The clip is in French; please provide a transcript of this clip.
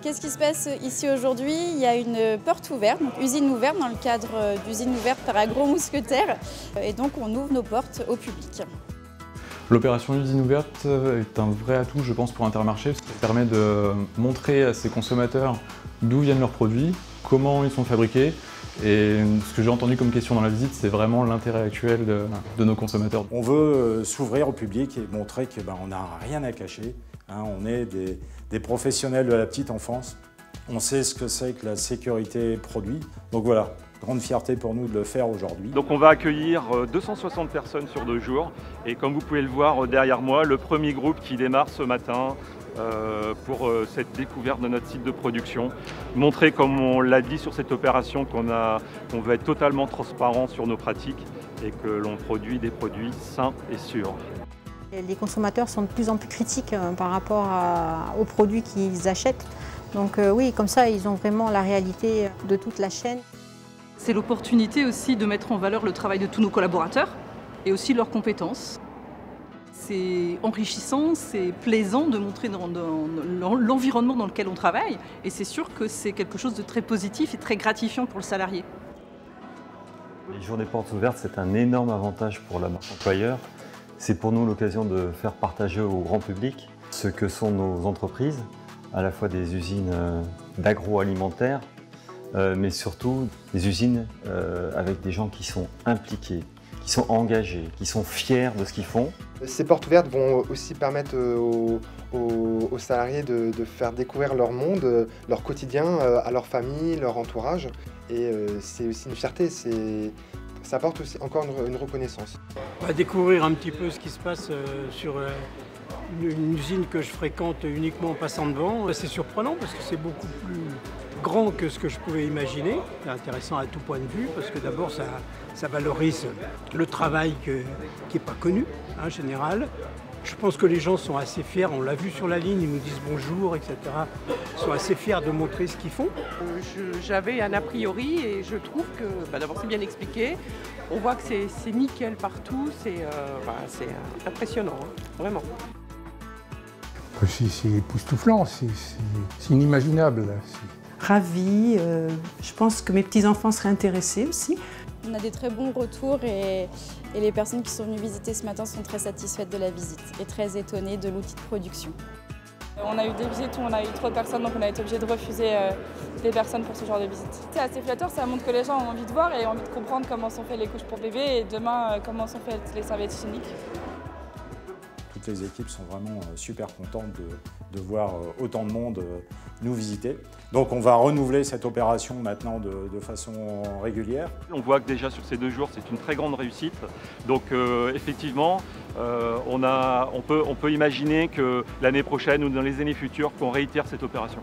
Qu'est-ce qui se passe ici aujourd'hui? Il y a une porte ouverte, donc usine ouverte dans le cadre d'usine ouverte par Agro-Mousquetaires. Et donc on ouvre nos portes au public. L'opération usine ouverte est un vrai atout, je pense, pour Intermarché, parce que ça permet de montrer à ses consommateurs d'où viennent leurs produits, comment ils sont fabriqués. Et ce que j'ai entendu comme question dans la visite, c'est vraiment l'intérêt actuel de nos consommateurs. On veut s'ouvrir au public et montrer qu'on n'a rien à cacher. On est des professionnels de la petite enfance. On sait ce que c'est que la sécurité produit. Donc voilà, grande fierté pour nous de le faire aujourd'hui. Donc on va accueillir 260 personnes sur 2 jours. Et comme vous pouvez le voir derrière moi, le premier groupe qui démarre ce matin pour cette découverte de notre site de production. Montrer, comme on l'a dit sur cette opération, qu'on veut être totalement transparent sur nos pratiques et que l'on produit des produits sains et sûrs. Les consommateurs sont de plus en plus critiques par rapport aux produits qu'ils achètent. Donc oui, comme ça, ils ont vraiment la réalité de toute la chaîne. C'est l'opportunité aussi de mettre en valeur le travail de tous nos collaborateurs et aussi leurs compétences. C'est enrichissant, c'est plaisant de montrer dans l'environnement dans lequel on travaille. Et c'est sûr que c'est quelque chose de très positif et très gratifiant pour le salarié. Les jours des portes ouvertes, c'est un énorme avantage pour la marque employeur. C'est pour nous l'occasion de faire partager au grand public ce que sont nos entreprises, à la fois des usines d'agroalimentaire, mais surtout des usines avec des gens qui sont impliqués, qui sont engagés, qui sont fiers de ce qu'ils font. Ces portes ouvertes vont aussi permettre aux salariés de faire découvrir leur monde, leur quotidien, à leur famille, leur entourage. Et c'est aussi une fierté, ça apporte aussi encore une reconnaissance. On va découvrir un petit peu ce qui se passe sur une usine que je fréquente uniquement en passant devant. C'est surprenant parce que c'est beaucoup plus grand que ce que je pouvais imaginer. C'est intéressant à tout point de vue parce que d'abord ça valorise le travail qui n'est pas connu en général. Je pense que les gens sont assez fiers, on l'a vu sur la ligne, ils nous disent bonjour, etc. Ils sont assez fiers de montrer ce qu'ils font. J'avais un a priori et je trouve que d'abord c'est bien expliqué. On voit que c'est nickel partout, c'est impressionnant, hein, vraiment. C'est époustouflant, c'est inimaginable. Ravie, je pense que mes petits-enfants seraient intéressés aussi. On a des très bons retours et les personnes qui sont venues visiter ce matin sont très satisfaites de la visite et très étonnées de l'outil de production. On a eu des visites où on a eu trop de personnes, donc on a été obligé de refuser des personnes pour ce genre de visite. C'est assez flatteur, ça montre que les gens ont envie de voir et ont envie de comprendre comment sont faites les couches pour bébés et demain comment sont faites les serviettes hygiéniques. Toutes les équipes sont vraiment super contentes de voir autant de monde nous visiter. Donc on va renouveler cette opération maintenant de façon régulière. On voit que déjà sur ces 2 jours, c'est une très grande réussite. Donc effectivement, on peut imaginer que l'année prochaine ou dans les années futures, qu'on réitère cette opération.